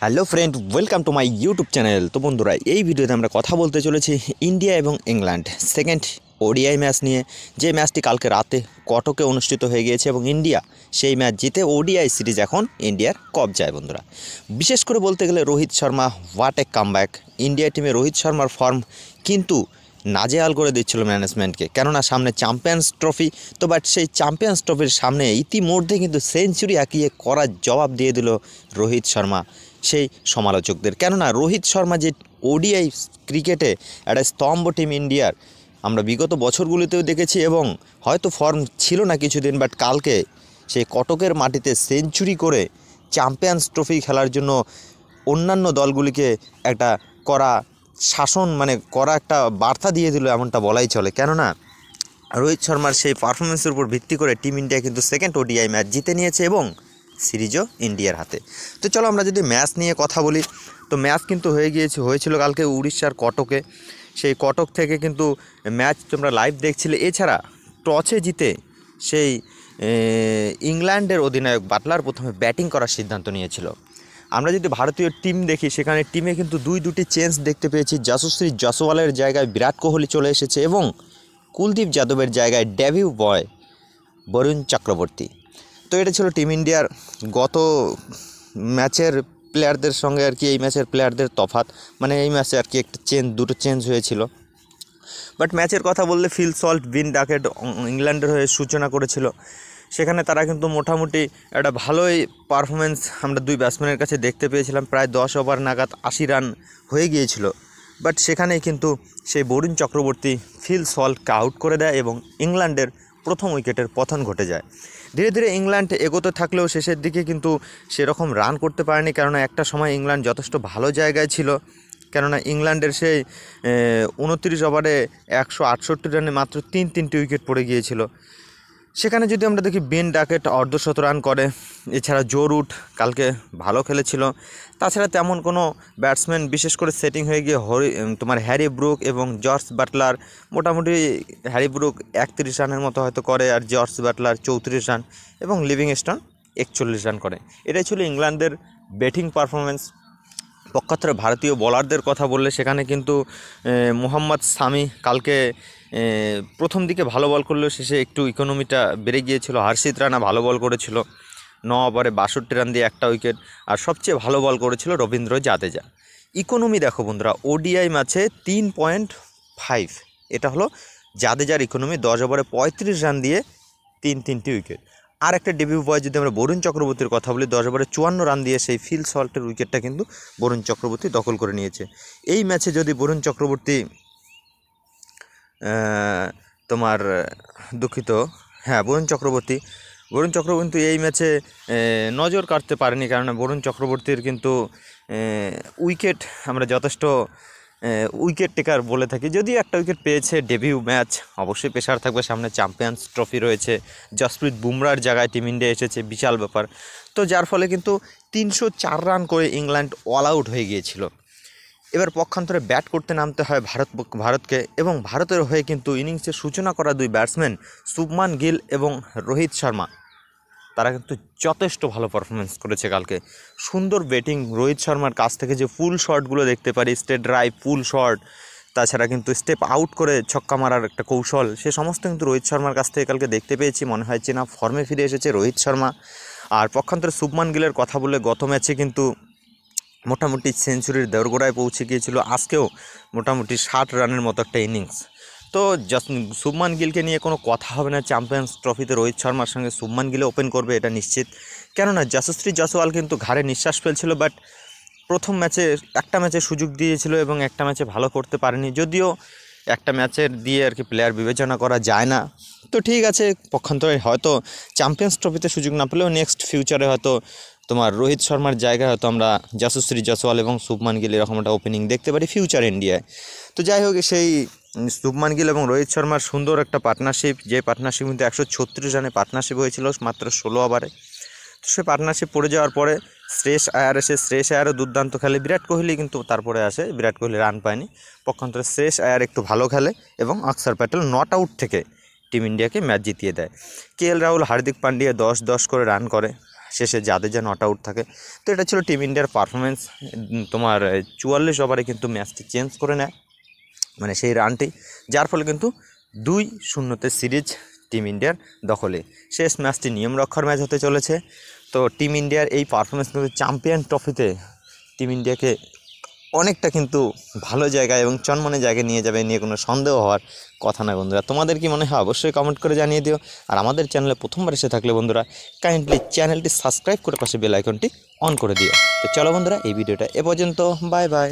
Hello friend, welcome to my YouTube channel. তো বন্ধুরা, এই ভিডিওতে আমরা কথা বলতে চলেছি ইন্ডিয়া এবং ইংল্যান্ড সেকেন্ড ওডিআই ম্যাচ নিয়ে, যে ম্যাচটি কালকে রাতে কটকে অনুষ্ঠিত হয়ে গিয়েছে এবং ইন্ডিয়া সেই ম্যাচ জিতে ওডিআই সিরিজ এখন ইন্ডিয়ার কবজায়। বন্ধুরা, বিশেষ করে বলতে গেলে Rohit Sharma, what a comeback. India টিমে রোহিত শর্মার ফর্ম কিন্তু নাজেহাল করে দিচ্ছিল ম্যানেজমেন্টকে, কেননা সামনে চ্যাম্পিয়ন্স ট্রফি। তো বাট সেই চ্যাম্পিয়ন্স ট্রফির সামনে ইতিমধ্যে কিন্তু সেঞ্চুরি হাঁকিয়ে করার জবাব দিয়ে দিল রোহিত শর্মা সেই সমালোচকদের। কেননা রোহিত শর্মা যে ওডিআই ক্রিকেটে একটা স্তম্ভ টিম ইন্ডিয়ার, আমরা বিগত বছরগুলিতেও দেখেছি এবং হয়তো ফর্ম ছিল না কিছুদিন, বাট কালকে সেই কটকের মাটিতে সেঞ্চুরি করে চ্যাম্পিয়ন্স ট্রফি খেলার জন্য অন্যান্য দলগুলিকে একটা করা শাসন, করা একটা বার্তা দিয়ে দিল, এমনটা বলাই চলে। কেননা রোহিত শর্মার সেই পারফরমেন্সের উপর ভিত্তি করে টিম ইন্ডিয়া কিন্তু সেকেন্ড ওডিআই ম্যাচ জিতে নিয়েছে এবং সিরিজও ইন্ডিয়ার হাতে। তো চলো আমরা যদি ম্যাচ নিয়ে কথা বলি, তো ম্যাচ কিন্তু হয়েছিল কালকে উড়িষ্যার কটকে। সেই কটক থেকে কিন্তু ম্যাচ তোমরা লাইভ দেখছিলে। এছাড়া টসে জিতে সেই ইংল্যান্ডের অধিনায়ক বাটলার প্রথমে ব্যাটিং করার সিদ্ধান্ত নিয়েছিল। আমরা যদি ভারতীয় টিম দেখি, সেখানে টিমে কিন্তু দুটি চেঞ্জ দেখতে পেয়েছি। যশস্বী জয়সওয়ালের জায়গায় বিরাট কোহলি চলে এসেছে এবং কুলদীপ যাদবের জায়গায় ডেবিউ বয় বরুণ চক্রবর্তী। তো এটা ছিল টিম ইন্ডিয়ার গত ম্যাচের প্লেয়ারদের সঙ্গে এই ম্যাচের প্লেয়ারদের তফাৎ, এই ম্যাচে একটা দুটো চেঞ্জ হয়েছিল। বাট ম্যাচের কথা বললে ফিল সল্ট, বিন ডাকেট ইংল্যান্ডের হয়ে সূচনা করেছিল। সেখানে তারা কিন্তু মোটামুটি একটা ভালোই পারফরমেন্স আমরা দুই ব্যাটসম্যানের কাছে দেখতে পেয়েছিলাম। প্রায় 10 ওভার নাগাদ 80 রান হয়ে গিয়েছিল। বাট সেখানেই কিন্তু সেই বরুণ চক্রবর্তী ফিল সল্টকে আউট করে দেয় এবং ইংল্যান্ডের প্রথম উইকেটের পতন ঘটে যায়। ধীরে ধীরে ইংল্যান্ড এগোতে থাকলেও শেষের দিকে কিন্তু সেরকম রান করতে পারেনি, কেননা একটা সময় ইংল্যান্ড যথেষ্ট ভালো জায়গায় ছিল। কেননা ইংল্যান্ডের সেই 29 ওভারে 168 রানে মাত্র তিনটি উইকেট পড়ে গিয়েছিল। সেখানে যদি আমরা দেখি, বেন ডাকেট অর্ধশত রান করে। এছাড়া জো রুট কালকে ভালো খেলেছিল। তাছাড়া তেমন কোনো ব্যাটসম্যান, বিশেষ করে সেটিং হয়ে গিয়ে হ্যারি ব্রুক এবং জর্জ বাটলার, মোটামুটি হ্যারি ব্রুক 31 রানের মতো হয়তো করে, আর জর্জ বাটলার 34 রান এবং লিভিংস্টন 41 রান করে। এটাই ছিল ইংল্যান্ডের ব্যাটিং পারফরমেন্স। পক্ষান্তরে ভারতীয় বোলারদের কথা বললে, সেখানে কিন্তু মোহাম্মদ সামি কালকে প্রথম দিকে ভালো বল করলেও শেষে একটু ইকোনমিটা বেড়ে গিয়েছিল। হর্ষিত রানা ভালো বল করেছিল, 9 ওভারে 62 রান দিয়ে একটা উইকেট। আর সবচেয়ে ভালো বল করেছিল রবীন্দ্র জাদেজা। ইকোনমি দেখো বন্ধুরা, ওডিআই ম্যাচে 3.5, এটা হলো জাদেজার ইকোনমি। 10 ওভারে 35 রান দিয়ে তিনটি উইকেট। আর একটা ডেবিউ বয় যদি আমরা বরুণ চক্রবর্তীর কথা বলি, 10 ওভারে 54 রান দিয়ে সেই ফিল সল্টের উইকেটটা কিন্তু বরুণ চক্রবর্তী দখল করে নিয়েছে। এই ম্যাচে যদি বরুণ চক্রবর্তী বরুণ চক্রবর্তী এই ম্যাচে নজর কাটতে পারেনি, কারণ বরুণ চক্রবর্তীর কিন্তু উইকেট আমরা যথেষ্ট উইকেট টেকার বলে থাকি। যদিও একটা উইকেট পেয়েছে, ডেবিউ ম্যাচ, অবশ্যই প্রেশার থাকবে, সামনে চ্যাম্পিয়ন্স ট্রফি রয়েছে, জসপ্রীত বুমরার জায়গায় টিম ইন্ডিয়া এসেছে, বিশাল ব্যাপার। তো যার ফলে কিন্তু 304 রান করে ইংল্যান্ড অল আউট হয়ে গিয়েছিল। এবার পক্ষান্তরে ব্যাট করতে নামতে হয় ভারতকে, এবং ভারতের হয়ে কিন্তু ইনিংসের সূচনা করা দুই ব্যাটসম্যান শুভমান গিল এবং রোহিত শর্মা, তারা কিন্তু যথেষ্ট ভালো পারফরমেন্স করেছে কালকে। সুন্দর ব্যাটিং রোহিত শর্মার কাছ থেকে, যে ফুল শটগুলো দেখতে পারি, স্ট্রেট ড্রাইভ, ফুল শট, তাছাড়া কিন্তু স্টেপ আউট করে ছক্কা মারার একটা কৌশল, সে সমস্ত কিন্তু রোহিত শর্মার কাছ থেকে কালকে দেখতে পেয়েছি। মনে হয় চেনা ফর্মে ফিরে এসেছে রোহিত শর্মা। আর পক্ষান্তরে শুভমান গিলের কথা বলে, গত ম্যাচে কিন্তু মোটামুটি সেঞ্চুরির দোরগোড়ায় পৌঁছে গিয়েছিল। আজকেও মোটামুটি 60 রানের মতো একটা ইনিংস। তো শুভমান গিলকে নিয়ে কোনো কথা হবে না। চ্যাম্পিয়ন্স ট্রফিতে রোহিত শর্মার সঙ্গে শুভমান গিলে ওপেন করবে, এটা নিশ্চিত। কেননা যশস্বী জয়সওয়াল কিন্তু ঘাড়ে নিঃশ্বাস ফেলছিল, বাট প্রথম ম্যাচে একটা ম্যাচে সুযোগ দিয়েছিল এবং একটা ম্যাচে ভালো করতে পারেনি। যদিও একটা ম্যাচের দিয়ে প্লেয়ার বিবেচনা করা যায় না। তো ঠিক আছে, পক্ষান্তরে হয়তো চ্যাম্পিয়ন্স ট্রফিতে সুযোগ না পেলেও নেক্সট ফিউচারে হয়তো রোহিত শর্মার জায়গায় হয়তো আমরা যশস্বী জয়সওয়াল এবং শুভমান গিল এরকম একটা ওপেনিং দেখতে পারি ফিউচার ইন্ডিয়ায়। তো যাই হোক, সেই শুভমান গিল এবং রোহিত শর্মার সুন্দর একটা পার্টনারশিপ, যে পার্টনারশিপ কিন্তু 136 রানে পার্টনারশিপ হয়েছিল মাত্র 16 ওভারে। তো সে পার্টনারশিপ পড়ে যাওয়ার পরে শ্রেয়স আয়ারও দুর্দান্ত খেলে। বিরাট কোহলি কিন্তু তারপরে আসে, বিরাট কোহলি রান পায়নি। পক্ষান্তরে শ্রেয়স আয়ার একটু ভালো খেলে এবং অক্ষর প্যাটেল নট আউট থেকে টিম ইন্ডিয়াকে ম্যাচ জিতিয়ে দেয়। KL রাহুল, হার্দিক পান্ডিয়া 10-10 করে রান করে। শেষে জাদেজা নট আউট থাকে। তো এটা ছিল টিম ইন্ডিয়ার পারফরমেন্স। তোমার 44 ওভারে কিন্তু ম্যাচটি চেঞ্জ করে নেয়, মানে সেই রানটি, যার ফলে কিন্তু 2-0 সিরিজ টিম ইন্ডিয়ার দখলে। শেষ ম্যাচটি নিয়ম রক্ষার ম্যাচ হতে চলেছে। তো টিম ইন্ডিয়ার এই পারফরমেন্স কিন্তু চ্যাম্পিয়ন ট্রফিতে টিম ইন্ডিয়াকে অনেকটা কিন্তু ভালো জায়গায় এবং চনমনে জায়গায় নিয়ে যাবে, নিয়ে কোনো সন্দেহ হওয়ার কথা নয় বন্ধুরা। তোমাদের কি মনে হয় অবশ্যই কমেন্ট করে জানিয়ে দিও। আর আমাদের চ্যানেলে প্রথমবার এসে থাকলে বন্ধুরা কাইন্ডলি চ্যানেলটি সাবস্ক্রাইব করে পাশে বেল আইকনটি অন করে দিও। তো চলো বন্ধুরা, এই ভিডিওটা এ পর্যন্ত, বাই বাই।